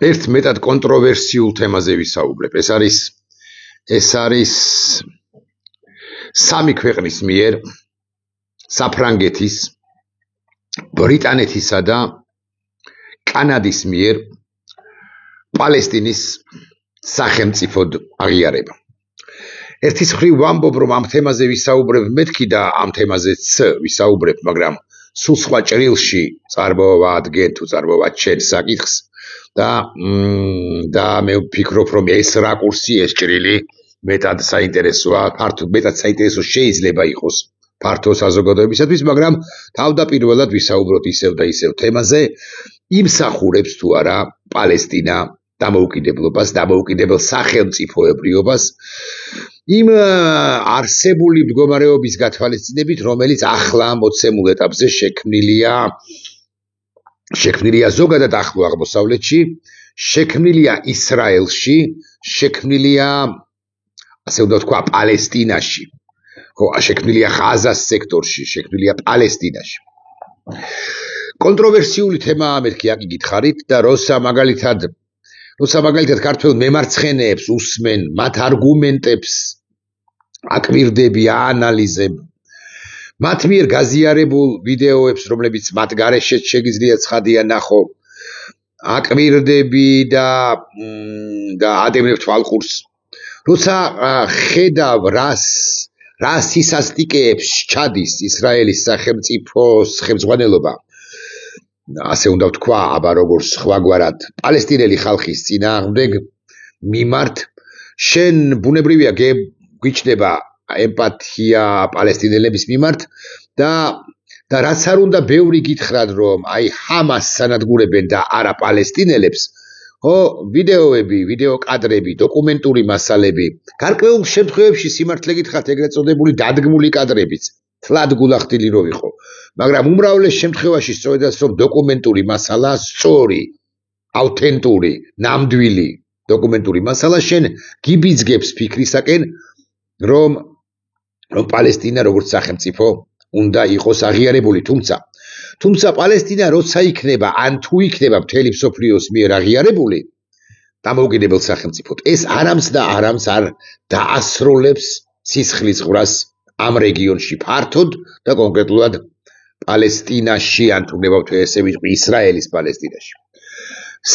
ერთ მეტად კონტროვერსიულ თემაზე ვისაუბრებ. ეს არის სამი ქვეყნის მიერ საფრანგეთის, ბრიტანეთისა და კანადის მიერ პალესტინის სახელმწიფოდ აღიარება. ერთის მხრივ ვამბობ, რომ ამ თემაზე ვისაუბრებ მეთქი და ამ თემაზეც ვისაუბრებ, მაგრამ სულ სხვა ჭრილში წარმოვა ადგენ თუ წარმოვა ჩვენ საკითხს და მე ვფიქრობ, რომ ეს რაკურსი, ეს ჭრილი მეტად საინტერესოა, მეტად საინტერესო შეიძლება იყოს ფართო საზოგადოებისათვის, მაგრამ თავდაპირველად ვისაუბროთ ისევ და ისევ თემაზე, იმსახურებს თუ არა პალესტინა დამოუკიდებლობას, დამოუკიდებელ სახელმწიფოებრიობას, იმ არსებული მდგომარეობის გათვალისწინებით, რომელიც ახლა მოცემულ ეტაპზე შექმნილია ზოგადად ახლო აღმოსავლეთში, შექმნილია ისრაელში, შექმნილია, ასე უნდა ვთქვა, პალესტინაში, შექმნილია ღაზას სექტორში, შექმნილია პალესტინაში. კონტროვერსიული თემაა მეთქი, აქ გითხარით და როცა მაგალითად ქართველ მემარცხენეებს უსმენ, მათ არგუმენტებს აკვირდები, აანალიზებ, მათ მიერ გაზიარებულ ვიდეოებს, რომლებიც მათ გარეშეც შეგიძლია ცხადია ნახო, აკვირდები და ადევნებ თვალყურს, როცა ხედავ რა სისასტიკეებს ჩადის ისრაელის სახელმწიფოს ხელმძღვანელობა, ასე უნდა ვთქვა, აბა როგორც სხვაგვარად პალესტინელი ხალხის წინააღმდეგ მიმართ, შენ ბუნებრივია გვიჩნდება ემპათია პალესტინელების მიმართ და რაც არ უნდა ბევრი გითხრათ, რომ აი ჰამასს ანადგურებენ და არა პალესტინელებს, ვიდეოები, ვიდეო კადრები, დოკუმენტური მასალები, გარკვეულ შემთხვევებში სიმართლე გითხრათ, ეგრეთ წოდებული დადგმული კადრებიც, თლად გულახდილი რო ვიყო, მაგრამ უმრავლეს შემთხვევაში სწორედაც რომ დოკუმენტური მასალა, სწორი, ავთენტური, ნამდვილი დოკუმენტური მასალა შენ გიბიძგებს ფიქრისაკენ, რომ პალესტინა როგორც სახელმწიფო უნდა იყოს აღიარებული, თუმცა პალესტინა როცა იქნება, ან თუ იქნება მთელი მსოფლიოს მიერ აღიარებული დამოუკიდებელ სახელმწიფოდ, ეს არამც არ დაასრულებს სისხლის ღვრას ამ რეგიონში ფართოდ და კონკრეტულად პალესტინაში, ან თუ გნებავთ ესე ვიტყვი ისრაელის პალესტინაში.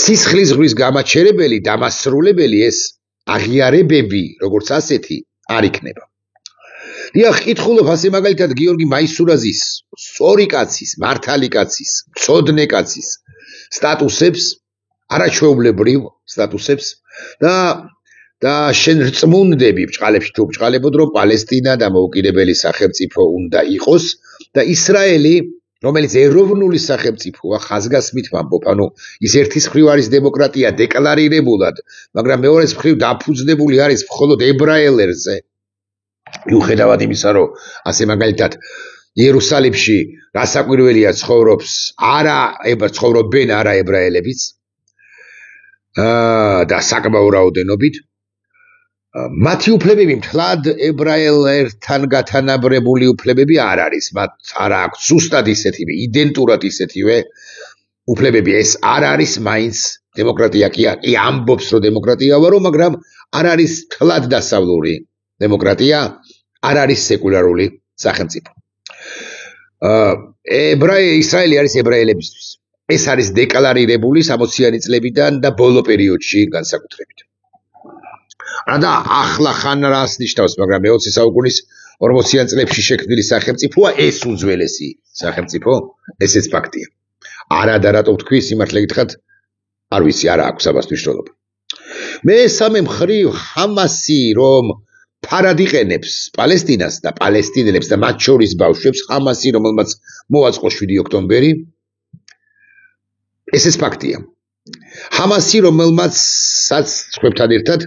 სისხლის ღვრის გამაჩერებელი, დამასრულებელი ეს აღიარებები, როგორც ასეთი, არ იქნება. დიახ, კითხულობ ასე მაგალითად გიორგი მაისურაძის, სწორი კაცის, მართალი კაცის, მწოდნე კაცის სტატუსებს, არაჩვეულებრივ სტატუსებს და შენ რწმუნდები ბჭყალებში თუ ბჭყალებოდ, რომ პალესტინა დამოუკიდებელი სახელმწიფო უნდა იყოს და ისრაელი, რომელიც ეროვნული სახელმწიფოა, ხაზგასმით ვამბობ, ანუ ის ერთის მხრივ არის დემოკრატია დეკლარირებულად, მაგრამ მეორეს მხრივ დაფუძნებული არის მხოლოდ ებრაელერზე. მიუხედავად იმისა, რომ ასე მაგალითად იერუსალიმში გასაკვირველია ცხოვრობენ არა ებრაელებიც და საკმაო რაოდენობით, მათი უფლებები მთლად ებრაელერთან გათანაბრებული უფლებები არ არის, მათ არ აქვს ზუსტად ისეთივე, იდენტურად ისეთივე უფლებები, ეს არ არის მაინც დემოკრატია, კი ამბობს, რომ დემოკრატია ვარო, მაგრამ არ არის მთლად დასავლური დემოკრატია, არ არის სეკულარული სახელმწიფო. ისრაელი არის ებრაელებისთვის. ეს არის დეკლარირებული 60-იანი წლებიდან და ბოლო პერიოდში განსაკუთრებით. და ახლა ხან რას ნიშნავს, მაგრამ მე-20 საუკუნის 40-იან წლებში შექმნილი სახელმწიფოა ეს უძველესი სახელმწიფო, ესეც ფაქტია. არა რატო ვთქვი, სიმართლე გითხრათ, არ ვიცი, არა აქვს ამას მნიშვნელობა. მესამე მხრივ ჰამასი რომ ფარად იყენებს პალესტინას და პალესტინელებს და მათ შორის ბავშვებს, ჰამასი რომელმაც მოაწყო 7 ოქტომბერი, ესეც ფაქტია. ჰამასი რომელმაც სხვებთან ერთად,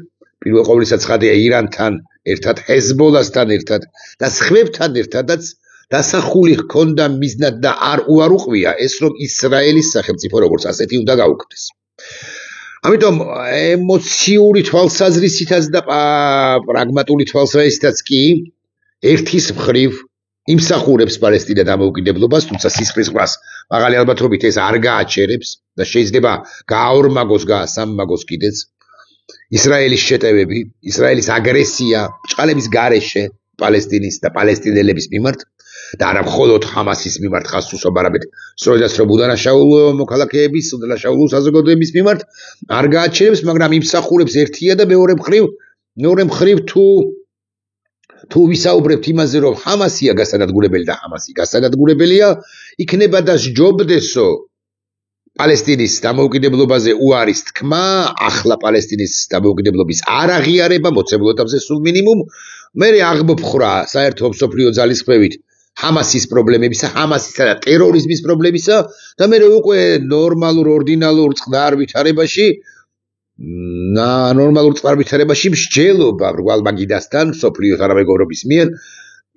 პირველ ყოვლისა ცხადია ირანთან ერთად, ჰეზბოლასთან ერთად და სხვებთან ერთადაც დასახული ჰქონდა მიზნად და არ უარუყია ეს, რომ ისრაელის სახელმწიფო როგორც ასეთი უნდა გაუქმდეს. ამიტომ ემოციური თვალსაზრისითაც და პრაგმატული თვალსაზრისითაც კი ერთის მხრივ იმსახურებს პალესტინა დამოუკიდებლობას, თუმცა სისხლის ღვრას მაღალი ალბათობით ეს არ გააჩერებს და შეიძლება გააორმაგოს, გაასამმაგოს კიდეც ისრაელის შეტევები, ისრაელის აგრესია ბჭყალების გარეშე პალესტინის და პალესტინელების მიმართ და არა მხოლოდ ჰამასის მიმართ ხას უსვამ, არამედ სწორედაც რომ უდანაშაულო მოქალაქეების, უდანაშაულო საზოგადოების მიმართ არ გააჩერებს, მაგრამ იმსახურებს ერთია და მეორე მხრივ თუ ვისაუბრებთ იმაზე, რომ ჰამასია გასანადგურებელი და ჰამასი გასანადგურებელია, იქნება დასჯობდესო პალესტინის დამოუკიდებლობაზე უარის თქმა, ახლა პალესტინის დამოუკიდებლობის არაღიარება, მოცემულ ეტაპზე სულ მინიმუმ, მერე აღმოფხრა საერთო მსოფლიო ძალისხმევით ჰამასის პრობლემებისა, ჰამასისა და ტერორიზმის პრობლემისა და მერე უკვე ნორმალურ ორდინალურ წყდარ ვითარებაში მსჯელობა ბრვალ მაგიდასთან მსოფლიო თანამეგობრობის მიერ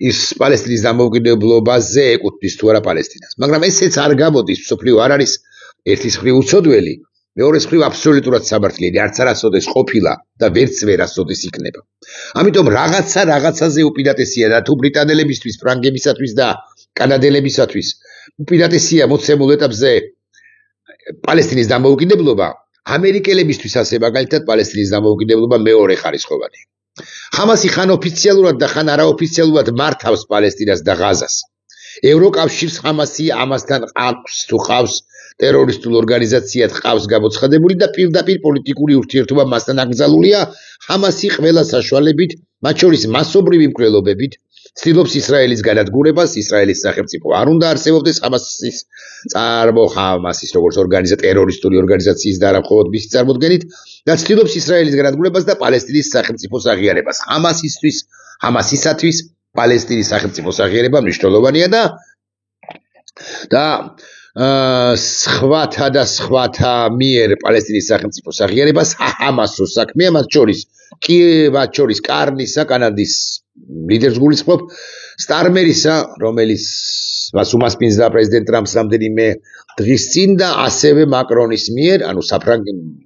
ის პალესტინის დამოუკიდებლობაზე ეკუთვნის თუ არა პალესტინას. მაგრამ ესეც არ გამოდის, მსოფლიო არ არის ერთის მხრივ უცოდველი, მეორეს მხრივ აბსოლუტურად სამართლიანი, არც არასოდეს ყოფილა და ვერც ვერასოდეს იქნება. ამიტომ რაღაცაზე უპირატესია და თუ ბრიტანელებისთვის, ფრანგებისათვის და კანადელებისათვის უპირატესია მოცემულ ეტაპზე პალესტინის დამოუკიდებლობა, ამერიკელებისთვის ასე მაგალითად პალესტინის დამოუკიდებლობა მეორე ხარისხოვანია. ჰამასი ხან ოფიციალურად და ხან არაოფიციალურად მართავს პალესტინას და ღაზას. ევროკავშირს ჰამასი ამასთან აქვს თუ ყავს ტერორისტულ ორგანიზაციად ყავს გამოცხადებული და პირდაპირ პოლიტიკური ურთიერთობა მასთან აკრძალულია. ჰამასი ყველა საშუალებით, მათ შორის მასობრივი მკვლელობებით, ცდილობს ისრაელის განადგურებას, ისრაელის სახელმწიფო არ უნდა არსებობდეს ჰამასის როგორც ტერორისტული ორგანიზაციის და არა მხოლოდ მისი წარმოდგენით და ცდილობს ისრაელის განადგურებას და პალესტინის სახელმწიფოს აღიარებას. ჰამასისათვის პალესტინის სახელმწიფოს აღიარება მნიშვნელოვანია და სხვათა მიერ პალესტინის სახელმწიფოს აღიარებას ჰამასო საქმეა, მათ შორის კარნისა, კანადის ლიდერს გულისხმობ, სტარმერისა, რომელიც მას უმასპინძლა პრეზიდენტ ტრამპს რამდენიმე დღის წინ და ასევე მაკრონის მიერ, ანუ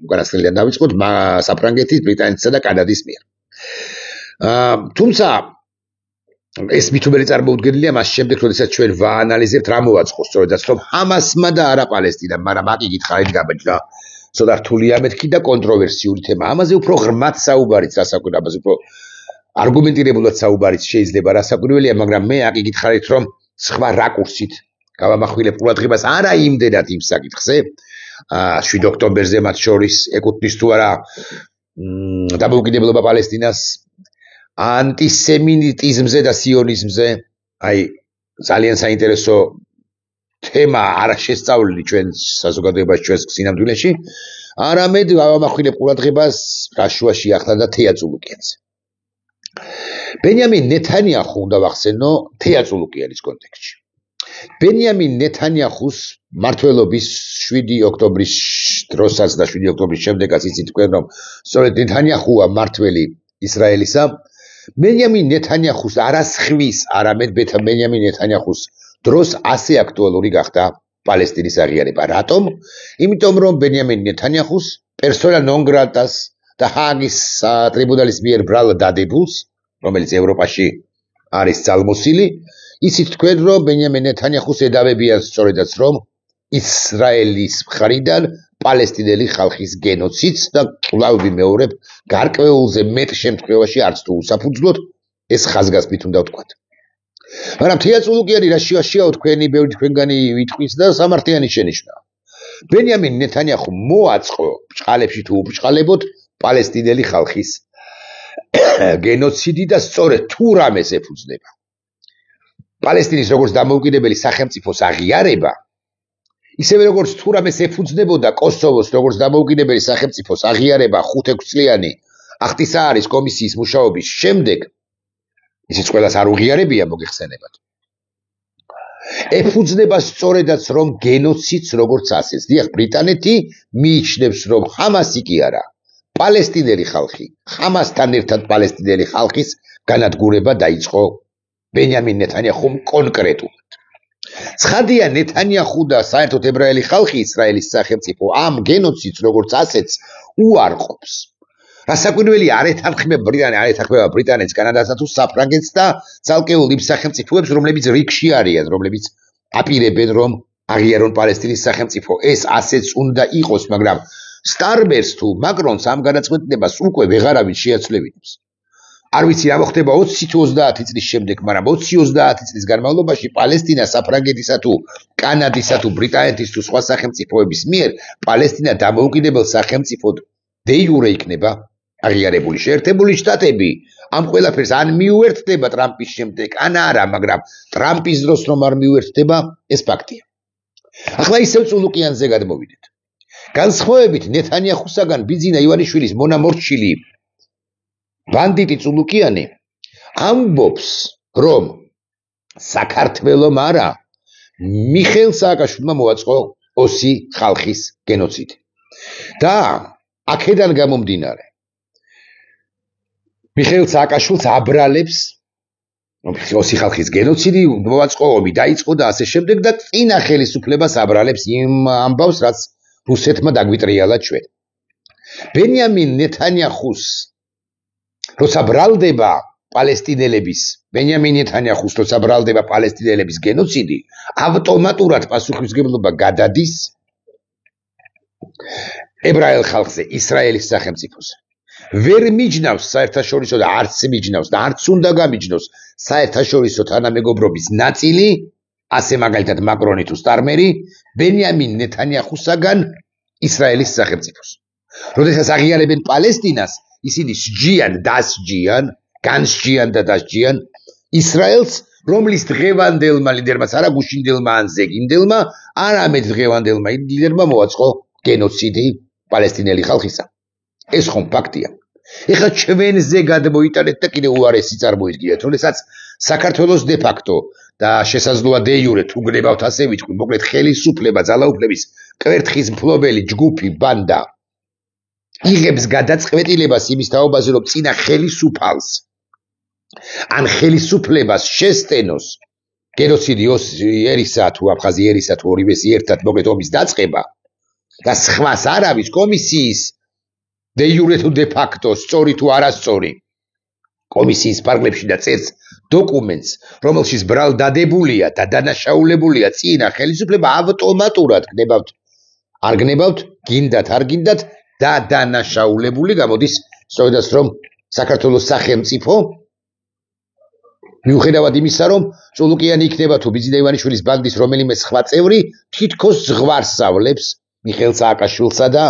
უკანასკნელიდან დავიწყოთ, საფრანგეთის, ბრიტანეთისა და კანადის მიერ. თუმცა ეს მithume리 წარმოუდგენელია მას შემდეგ, როდესაც ჩვენ ვაანალიზებთ რა მოაწყოს სწორედაც რომ ჰამასმა და არა პალესტინამ, მაგრამ აქ იგითხარით გაბეჭდა ცოტა რთული ამეთქი და კონტროვერსიული თემა. ამაზე უფრო ღრმად საუბარიც რასაკვირველია, ამაზე უფრო არგუმენტირებულად საუბარიც შეიძლება რასაკვირველია, მაგრამ მე აქ იგითხარით რომ სხვა რაკურსით გავამახვილებ ყურადღებას არა იმდენად იმ საკითხზე, 7 ოქტომბერზე მათ შორის ეკუთვნის თუ არა დამოუკიდებლობა პალესტინას, ანტისემიტიზმზე და სიონიზმზე, ძალიან საინტერესო თემა არა შესწავლილი ჩვენ საზოგადოებაში, ჩვენს სინამდვილეში, არამედ გავამახვილებ ყურადღებას რაშუაში ახლა და თეატრულუკიანზე. ბენიამინ ნეთანიახუ უნდა ვახსენო თეატრულუკიანის კონტექსტში. ბენიამინ ნეთანიახუს მმართველობის 7 ოქტომბრის დროსაც და 7 ოქტომბრის შემდეგაც იცით თქვენ რომ სწორედ ნეთანიახუა მმართველი ისრაელისა. ბენიამინ ნეთანიახუს არასხვის, არამედ ბენიამინ ნეთანიახუს დროს ასე აქტუალური გახდა პალესტინის აღიარება. რატომ? იმიტომ რომ ბენიამინ ნეთანიახუს პერსონა ნონ გრატას და ჰააგის ტრიბუნალის მიერ ბრალ დადებულს, რომელიც ევროპაში არის ძალმოსილი, იცით თქვენ რომ ბენიამინ ნეთანიახუს ედავებიან სწორედაც რომ ისრაელის მხრიდან პალესტინელი ხალხის გენოციდს და კვლავ ვიმეორებ, გარკვეულზე მეტ შემთხვევაში არც თუ უსაფუძვლოდ ეს ხაზგასმით უნდა ვთქვათ. მაგრამ თეატრულუკიანი რაშიაშიაო თქვენი ბევრი თქვენგანი ვითქვის და სამართლიანი შენიშვნაა. ბენიამინ ნეთანიახუ მოაწყო ბჭყალებში თუ უბჭყალებოდ პალესტინელი ხალხის გენოციდი და სწორედ თუ რამეს ეფუძნება პალესტინის როგორც დამოუკიდებელი სახელმწიფოს აღიარება, ისევე როგორც თუ რამეს ეფუძნებოდა კოსოვოს როგორც დამოუკიდებელი სახელმწიფოს აღიარება 5-6 წლიანი ახტისაარის კომისიის მუშაობის შემდეგ, ისიც ყველას არ უღიარებია მოგეხსენებათ. ეფუძნება სწორედაც რომ გენოციდს როგორც ასეც. დიახ, ბრიტანეთი მიიჩნევს რომ ჰამასი კი არა, პალესტინელი ხალხი, ჰამასთან ერთად პალესტინელი ხალხის განადგურება დაიწყო ბენიამინ ნეთანიახუმ კონკრეტულად. ცხადია, ნეთანიახუ და საერთოდ ებრაელი ხალხი ისრაელის სახელმწიფო ამ გენოციდს როგორც ასეც უარყოფს. რასაკვირველია, არ ეთანხმება ბრიტანეთს, კანადასა თუ საფრანგეთს და ცალკეულ იმ სახელმწიფოებს, რომლებიც რიგში არიან, რომლებიც აპირებენ რომ აღიარონ პალესტინის სახელმწიფო. ეს ასეც უნდა იყოს, მაგრამ სტარმერს თუ მაკრონს ამ განაცხადებას უკვე ვეღარავინ შეაცვლებინებს. არ ვიცი რა მოხდება 20 თუ 30 წლის შემდეგ, მაგრამ 20-30 წლის განმავლობაში პალესტინა საფრანგეთისა თუ კანადისა თუ ბრიტანეთის თუ სხვა სახელმწიფოების მიერ პალესტინა დამოუკიდებელ სახელმწიფოდ დე იურე იქნება აღიარებული. შეერთებული შტატები ამ ყველაფერს ან მიუერთდება ტრამპის შემდეგ, ან არა, მაგრამ ტრამპის დროს რომ არ მიუერთდება, ეს ფაქტია. ახლა ისევ წულუკიანზე გადმოვიდეთ. განსხვავებით ნეთანიახუსაგან ბიძინა ივანიშვილის მონამორჩილი ბანდიტი წულუკიანი ამბობს, რომ საქართველომ არა მიხეილ სააკაშვილმა მოაწყო ოსი ხალხის გენოციდი. და აქედან გამომდინარე მიხეილ სააკაშვილს აბრალებს ოსი ხალხის გენოციდი მოაწყო, ომი დაიწყო და ასე შემდეგ და წინა ხელისუფლებას აბრალებს იმ ამბავს, რაც რუსეთმა დაგვიტრიალა ჩვენ. ბენიამინ ნეთანიახუს როცა ბრალდება პალესტინელების გენოციდი, ავტომატურად პასუხისმგებლობა გადადის ებრაელ ხალხზე, ისრაელის სახელმწიფოზე. ვერ მიჯნავს საერთაშორისო და არც მიჯნავს და არც უნდა გამიჯნოს საერთაშორისო თანამეგობრობის ნაწილი, ასე მაგალითად მაკრონი თუ სტარმერი, ბენიამინ ნეთანიახუსაგან ისრაელის სახელმწიფოს. როდესაც აღიარებენ პალესტინას, ისინი განსჯიან და დასჯიან ისრაელს, რომლის დღევანდელმა ლიდერმაც არა გუშინდელმა ან ზეგინდელმა, არამედ დღევანდელმა ლიდერმა მოაწყო გენოციდი პალესტინელი ხალხისა. ეს ხომ ფაქტია. ეხლა ჩვენზე გადმოიტანეთ და კიდევ უარესი წარმოიდგინეთ, როდესაც საქართველოს დე ფაქტო და შესაძლოა დე იურე თუ გნებავთ ასე ვიტყვი, მოკლედ ხელისუფლება, ძალაუფლების კვერთხის მფლობელი ჯგუფი ბანდა იღებს გადაწყვეტილებას იმის თაობაზე, რომ წინა ხელისუფალს ან ხელისუფლებას შესტენოს გენოციდი ერისა თუ აფხაზიერისა თუ ორივეს ერთად, მოკლედ ომის დაწყება და სხვას არ არის კომისიის დე იურე თუ დე ფაქტო, სწორი თუ არასწორი, კომისიის ფარგლებში და წერს დოკუმენტს, რომელშიც ბრალდადებულია და დანაშაულებულია წინა ხელისუფლება, ავტომატურად გნებავთ, არ გნებავთ, გინდათ, არ გინდათ და დანაშაულებული გამოდის სწორედაც რომ საქართველოს სახელმწიფო მიუხედავად იმისა, რომ წულუკიანი იქნება თუ ბიძინა ივანიშვილის ბანდის რომელიმე სხვა წევრი, თითქოს ზღვარსავლებს მიხეილ სააკაშვილსა და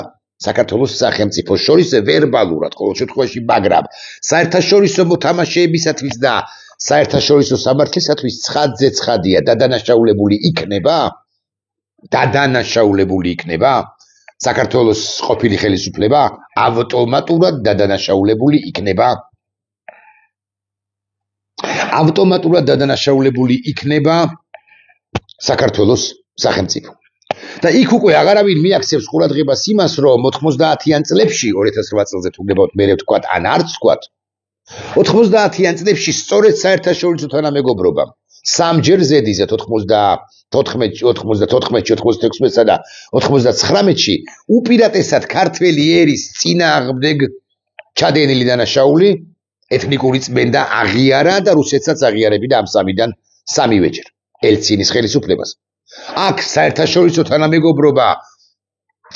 საქართველოს სახელმწიფოს შორის ვერბალურად ყოველ შემთხვევაში, მაგრამ საერთაშორისო მოთამაშეებისათვის და საერთაშორისო სამართლისათვის ცხადზე ცხადია და დანაშაულებული იქნება საქართველოს ყოფილი ხელისუფლება, ავტომატურად დადანაშაულებული იქნება საქართველოს სახელმწიფო. და იქ უკვე აღარავინ მიაქცევს ყურადღებას იმას, რომ 90-იან წლებში, 2008 წელზე თუ გნებავთ მერე ვთქვათ, ან არც ვთქვათ, 90-იან წლებში სწორედ საერთაშორისო თანამეგობრობამ სამჯერ ზედიზეთ 94-ში, 96-ში და 99-ში უპირატესად ქართველი ერის წინააღმდეგ ჩადენილი დანაშაული ეთნიკური წმენდა აღიარა და რუსეთსაც აღიარებინა ამ სამიდან სამივეჯერ ელცინის ხელისუფლებას. აქ საერთაშორისო თანამეგობრობა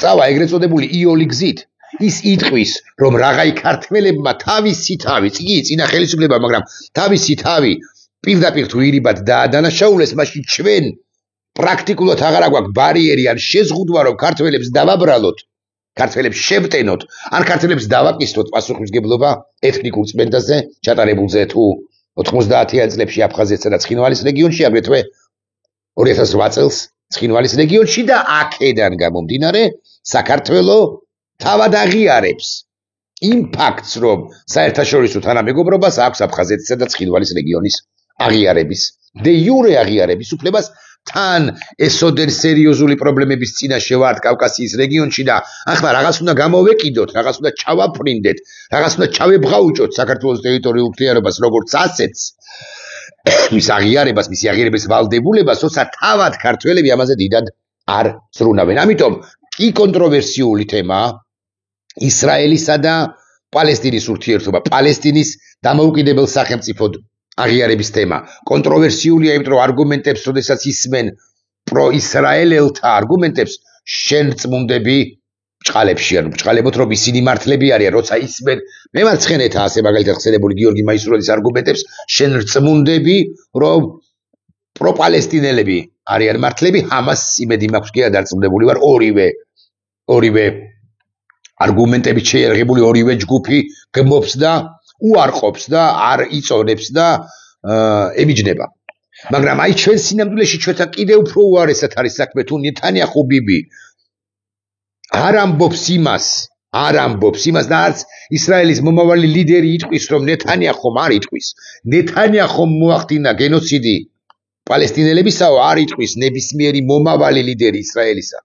წავა ეგრეთ წოდებული იოლი გზით. ის იტყვის, რომ რაღაცა ქართველებმა თავისი თავი, წინა ხელისუფლება, მაგრამ თავისი თავი პირდაპირ თუ ირიბად დაადანაშაულეს, მაშინ ჩვენ პრაქტიკულად აღარ აქვს ბარიერი ან შეზღუდვა, რომ ქართველებს დავაბრალოთ, ქართველებს შევტენოთ, ან ქართველებს დავაკისროთ პასუხისმგებლობა ეთნიკურ წმენდაზე ჩატარებულზე თუ 90-იან წლებში აფხაზეთსა და ცხინვალის რეგიონში, აგრეთვე 2008 წელს ცხინვალის რეგიონში და აქედან გამომდინარე საქართველო თავად აღიარებს იმ ფაქტს, რომ საერთაშორისო თანამეგობრობას აქვს აფხაზეთისა და ცხინვალის რეგიონის აღიარების, დე იურე აღიარების უფლებას, თან ესოდენ სერიოზული პრობლემების წინაშე ვართ კავკასიის რეგიონში და ახლა რაღაც უნდა გამოვეკიდოთ, რაღაც უნდა ჩავაფრინდეთ, რაღაც უნდა ჩავებღაუჭოთ საქართველოს ტერიტორიულ მთლიანობას როგორც ასეთს, მისი აღიარების ვალდებულებას, როცა თავად ქართველები ამაზე დიდად არ ზრუნავენ. ამიტომ კი კონტროვერსიული თემაა ისრაელისა და პალესტინის ურთიერთობა, პალესტინის დამოუკიდებელ სახელმწიფოდ აღიარების თემა. კონტროვერსიულია, იმიტომ რომ არგუმენტებს, როდესაც ისმენ პროისრაელელთა არგუმენტებს შენ წმუნდები ბჭყალებში, ანუ ბჭყალებოთ რომ ისინი მართლები არიან, როცა ისმენ მემარცხენეთა ასე მაგალითად ხსენებული გიორგი მაისურაძის არგუმენტებს შენ წმუნდები რომ პროპალესტინელები არიან მართლები, ამას იმედი მაქვს კი დარწმუნებული ვარ ორივე არგუმენტებით შეერღებული ორივე ჯგუფი გმობს და უარყოფს და არ იწონებს და ემიჯნება. მაგრამ აი ჩვენ სინამდვილეში ჩვენთან კიდევ უფრო უარესად არის საქმე თუ ნეთანიახუ ბიბი არ ამბობს იმას და არც ისრაელის მომავალი ლიდერი იტყვის რომ ნეთანიახომ არ იტყვის. ნეთანიახომ მოახდინა გენოციდი პალესტინელებისაო არ იტყვის ნებისმიერი მომავალი ლიდერი ისრაელისა.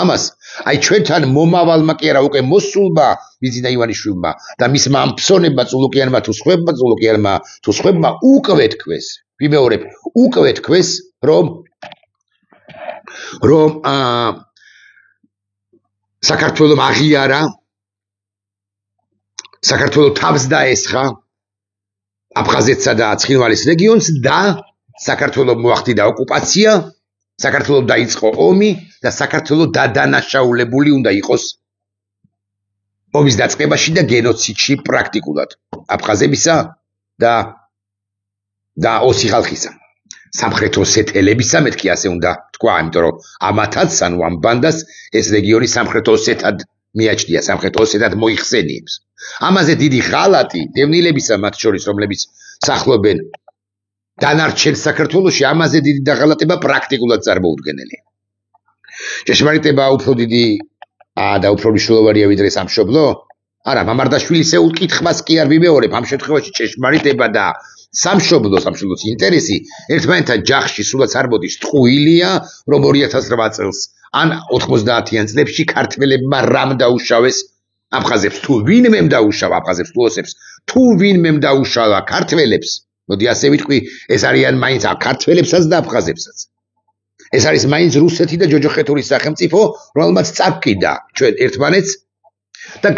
ამას აი ჩვენთან მომავალმა კი არა უკვე მოსულმა ბიზინა ივანიშვილმა და მისმა ამ ფსონებმა წულუკიანმა თუ სხვებმა უკვე თქვეს. ვიმეორებ, უკვე თქვეს რომ საქართველოს აღიარა, საქართველოს თავს დაესხა აფხაზეთსა და ცხინვალის რეგიონს და საქართველოს მოახდინა ოკუპაცია, საქართველოს დაიწყო ომი და საქართველოს დადანაშაულებული უნდა იყოს ომის დაწყებაში და გენოციდში პრაქტიკულად აფხაზებისა და ოსი ხალხისა. სამხრეთ ოსეთელებისა მეთქი ასე უნდა თქვა, იმიტომ რომ ამათაც ანუ ამ ბანდას ეს რეგიონი სამხრეთ ოსეთად მიაჩნია, სამხრეთ ოსეთად მოიხსენიებს. ამაზე დიდი ღალატი დევნილებისა მათ შორის, რომლებიც სახლობენ დანარჩენ საქართველოში, ამაზე დიდი დაღალატება პრაქტიკულად წარმოუდგენელია. ჭეშმარიტება უფრო დიდი და უფრო მნიშვნელოვანია ვიდრე სამშობლო? არა, მამარდაშვილის ეკითხებას კი არ ვიმეორებ, ამ შემთხვევაში ჭეშმარიტება და სამშობლოს ინტერესი ერთმანეთთან ჯახში სულაც არ მოდის. ტყუილია, რომ 2008 წელს ან 90-იან წლებში ქართველებმა რამ დაუშავეს აფხაზებს, თუ ვინმე დაუშავა აფხაზებს, თუ ოსებს, თუ ვინმე დაუშავა ქართველებს. მოდი ასე ვიტყვი, ეს არიან მაინც ქართველებსაც და აფხაზებსაც. ეს არის მაინც რუსეთი და ჯოჯოხეთურის სახელმწიფო, რომელმაც წარკვიდა ჩვენ ერთმანეთს და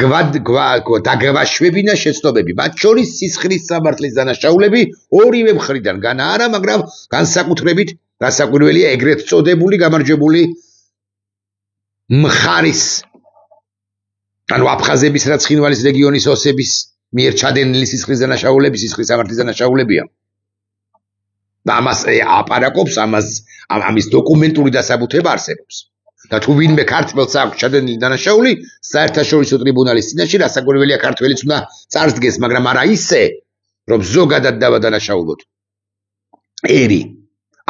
დაგვაშვებინა შეცდომები, მათ შორის სისხლის სამართლის დანაშაულები ორივე მხრიდან, განა არა, მაგრამ განსაკუთრებით განსაკვირველია ეგრეთ წოდებული გამარჯვებული მხარის, ანუ აფხაზების და ცხინვალის რეგიონის ოსების მიერ ჩადენილი სისხლის დანაშაულები, სისხლის სამართლის დანაშაულებია. და ამას აპარაკობს, ამის დოკუმენტური დასაბუთება არსებობს. და თუ ვინმე ქართველს აქვს ჩადენილი დანაშაული, საერთაშორისო ტრიბუნალის წინაშე რასაკვირველია ქართველიც უნდა წარსდგეს, მაგრამ არა ისე, რომ ზოგადად დავადანაშაულოთ. ერი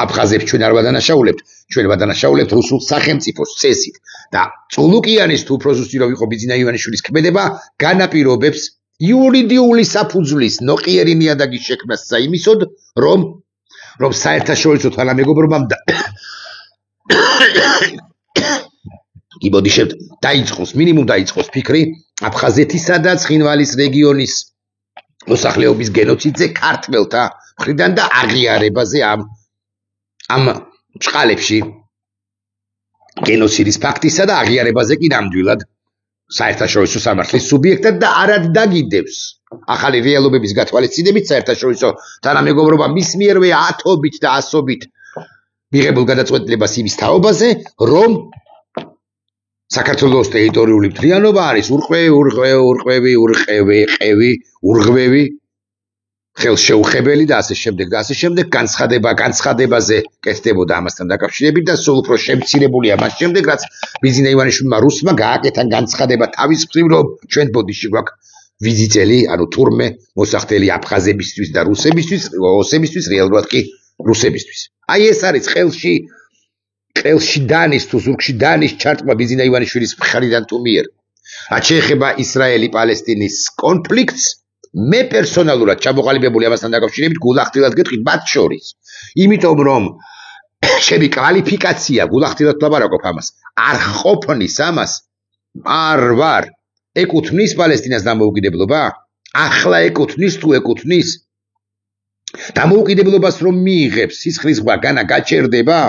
აფხაზებს ჩვენ არ ვადანაშაულებთ, ჩვენ ვადანაშაულებთ რუსულ სახელმწიფოს წესით და წულუკიანის თუ უფრო ზუსტი რომ იყო ბიზინა ივანიშვილის ქმედება განაპირობებს იურიდიული საფუძვლის ნოყიერი ნიადაგის შექმნას საიმისოდ, რომ საერთაშორისო თანამეგობრობამ იბოდიშებთ დაიწყოს, მინიმუმ დაიწყოს ფიქრი აფხაზეთისა და ცხინვალის რეგიონის მოსახლეობის გენოციდზე ქართველთა მხრიდან და აღიარებაზე ამ ბჭყალებში გენოციდის ფაქტისა და აღიარებაზე კი ნამდვილად საერთაშორისო სამართლის სუბიექტად და არად დაგიდევს ახალი რეალობების გათვალისწინებით საერთაშორისო თანამეგობრობა მის მიერვე ათობით და ასობით მიღებულ გადაწყვეტილებას იმის თაობაზე, რომ საქართველოს ტერიტორიული მთლიანობა არის ურღვევი, ხელშეუხებელი და ასე შემდეგ განცხადებაზე კეთდებოდა ამასთან დაკავშირებით და სულ უფრო შემცირებულია მას შემდეგ, რაც ბიზინა ივანიშვილმა რუსმა გააკეთა განცხადება თავის მხრივ, რომ ჩვენ ბოდიში გვაქვს ვიზიტელი, ანუ თურმე მოსახდელი აფხაზებისთვის და რუსებისთვის, ოსებისთვის, რეალურად კი რუსებისთვის. აი ეს არის ყელში დანის თუ ზურგში დანის ჩარტმა ბიზინა ივანიშვილის მხრიდან თუ მიერ. რაც შეეხება ისრაელი-პალესტინის კონფლიქტს, მე პერსონალურად ჩამოყალიბებული ამასთან დაკავშირებით გულახდილად გეტყვით მათ შორის. იმიტომ რომ ჩემი კვალიფიკაცია გულახდილად ვლაპარაკობ ამას, არ ყოფნის ამას, არ ვარ ეკუთვნის პალესტინას დამოუკიდებლობა? ახლა ეკუთვნის თუ ეკუთვნის? დამოუკიდებლობას რომ მიიღებს, სისხლის ზღვა განა გაჩერდება?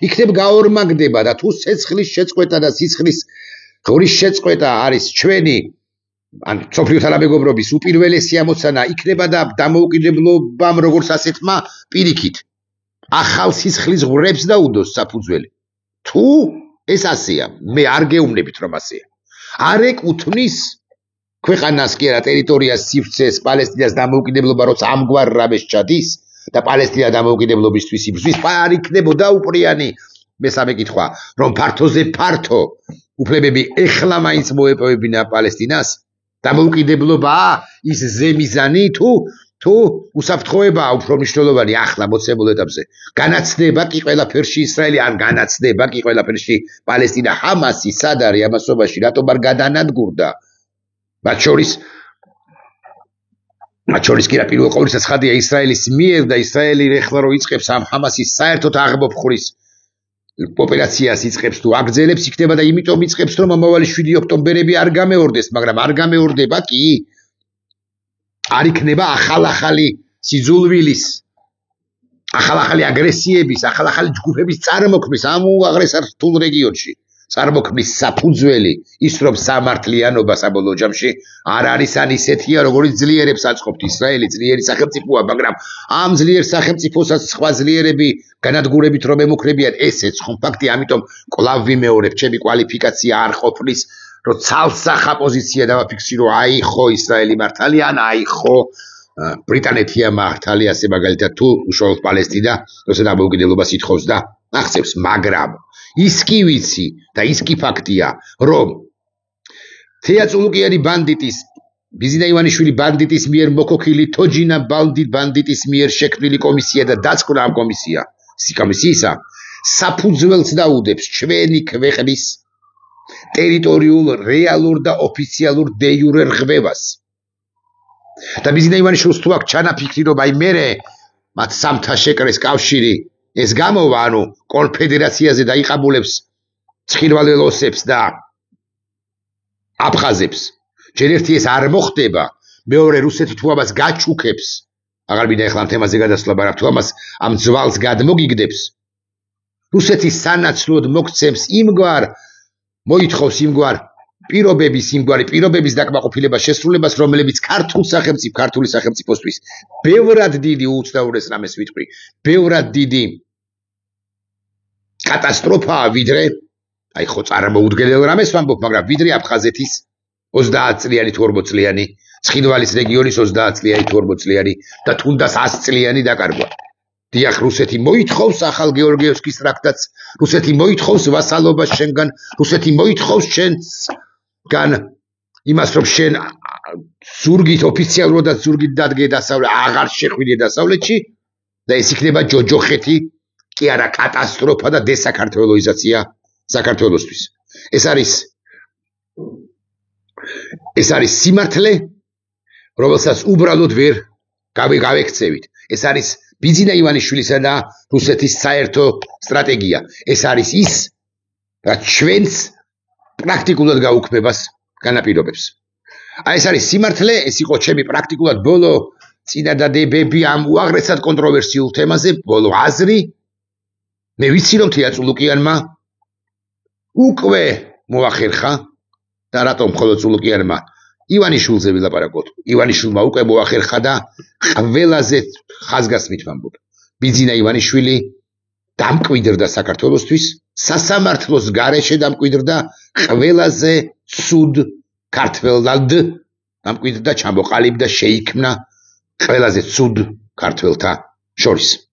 იქნებ გაორმაგდება და თუ სეცხლის შეწყვეტა და სისხლის ღორის შეწყვეტა არის ჩვენი ან სოფლიო თანამეგობრობის უპირველესი ამოცანა, იქნება და დამოუკიდებლობამ როგორც ასეთმა პირიქით ახალ სისხლის ღვრებს დაუდოს საფუძველი. თუ ეს ასეა, მე არ გეუბნებით რომ ასეა. არ ეკუთვნის ქვეყანას კი არა ტერიტორიას, სივრცეს, პალესტინას დამოუკიდებლობა, როცა ამგვარ რამეს ჩადის და პალესტინა დამოუკიდებლობისთვის იბრძვის, არ იქნებოდა უპრიანი. მესამე კითხვა, რომ ფართოზე ფართო უფლებები ეხლა მაინც მოეპოვებინა პალესტინას, დამოუკიდებლობაა ის ზემიზანი თუ უსაფრთხოებაა უფრო მნიშვნელოვანი ახლა მოცემულ ეტაპზე. განაცდება კი ყველაფერში ისრაელი, ან განაცდება კი ყველაფერში პალესტინა. ჰამასი სად არის ამასობაში, რატომ არ გადანადგურდა? მათ შორის კი რა პირველ ყოვლისა ცხადია ისრაელის მიერ და ისრაელი ეხლა რო იწყებს ამ ჰამასის საერთოდ აღმოფხვრის ოპერაციას იწყებს თუ აგრძელებს, იქნება და იმიტომ იწყებს რომ ამავალი 7 ოქტომბერები არ გამეორდეს, მაგრამ არ გამეორდება კი. არ იქნება ახალ-ახალი სიძულვილის, ახალ-ახალი აგრესიების, ახალ-ახალი ჯგუფების წარმოქმნის ამ უაღრესად რთულ რეგიონში. წარმოქმნის საფუძველი ის რომ სამართლიანობა საბოლოო ჯამში არ არის ან ისეთია როგორც ძლიერებს აწყობთ ისრაელი ძლიერი სახელმწიფოა, მაგრამ ამ ძლიერ სახელმწიფოსაც სხვა ძლიერები განადგურებით რომ ემუქრებიან, ესეც ხომ ფაქტი, ამიტომ კვლავ ვიმეორებ, ჩემი კვალიფიკაცია არ ყოფნის რომ ცალსახა პოზიცია დავაფიქსირო, აი ხო ისრაელი მართალია, ან აი ხო ბრიტანეთია მართალი, ასე მაგალითად თუ უშუალოდ პალესტინა როცა დამოუკიდებლობას ითხოვს და აღწევს, მაგრამ ის კი ვიცი და ის კი ფაქტია, რომ თეა წულუკიანი ბანდიტის, ბიზინა ივანიშვილი ბანდიტის მიერ მოკოქილი თოჯინა ბანდიტის მიერ შექმნილი კომისია და დაწყნა ამ კომისიისა საფუძველს დაუდებს ჩვენი ქვეყნის ტერიტორიულ, რეალურ და ოფიციალურ დე იურე რღვევას. და ბიზინა ივანიშვილს თუ აქვს ჩანაფიქრი, რომ აი მერე მათ სამთა შეკრეს კავშირი ეს გამოვა, ანუ კონფედერაციაზე დაიყაბულებს ცხინვალელ ოსებს და აფხაზებს. ჯერ ერთი ეს არ მოხდება, მეორე რუსეთი თუ ამას გაჩუქებს, აღარ მინდა ეხლა ამ თემაზე გადასვლა, მაგრამ თუ ამას ამ ძვალს გადმოგიგდებს, რუსეთი სანაცვლოდ მოგცემს მოითხოვს იმგვარ პირობების დაკმაყოფილებას, შესრულებას, რომლებიც ქართული სახელმწიფოსთვის ბევრად დიდი უუცნაურეს რამეს ვიტყვი, ბევრად დიდი კატასტროფაა, ვიდრე, აი ხო წარმოუდგენელ რამეს ვამბობ, მაგრამ ვიდრე აფხაზეთის 30 წლიანი თუ 40 წლიანი, ცხინვალის რეგიონის 30 წლიანი თუ 40 წლიანი და თუნდაც 100 წლიანი დაკარგვა. დიახ, რუსეთი მოითხოვს ახალ გეორგიევსკის ტრაქტატს, რუსეთი მოითხოვს ვასალობას შენგან, რუსეთი მოითხოვს შენგან იმას, რომ შენ ზურგით ოფიციალურად ზურგით დადგე დასავლეთ, აღარ შეხვიდე დასავლეთში და ეს იქნება ჯოჯოხეთი, კი არა კატასტროფა და დესაქართლოიზაცია საქართველოსთვის. ეს არის სიმართლე, რომელსაც უბრალოდ ვერ გავექცევით. ეს არის ბიზინა ივანიშვილისა და რუსეთის საერთო სტრატეგია. ეს არის ის, რაც ჩვენს პრაქტიკულად გაუქმებას განაპირობებს. აი ეს არის სიმართლე, ეს იყო ჩემი პრაქტიკულად ბოლო წინადადებები ამ უაღრესად კონტროვერსიულ თემაზე, ბოლო აზრი. მე ვიცი რომ თეა წულუკიანმა უკვე მოახერხა და რატომ მხოლოდ წულუკიანმა ივანიშვილზე ვილაპარაკოთ. ივანიშვილმა უკვე მოახერხა და ყველაზე ხაზგასმით ვამბობ. ბიზინა ივანიშვილი დამკვიდრდა საქართველოსთვის, სასამართლოს გარეშე დამკვიდრდა, ყველაზე ცუდ ქართველად დამკვიდრდა, ჩამოყალიბდა, შეიქმნა ყველაზე ცუდ ქართველთა შორის.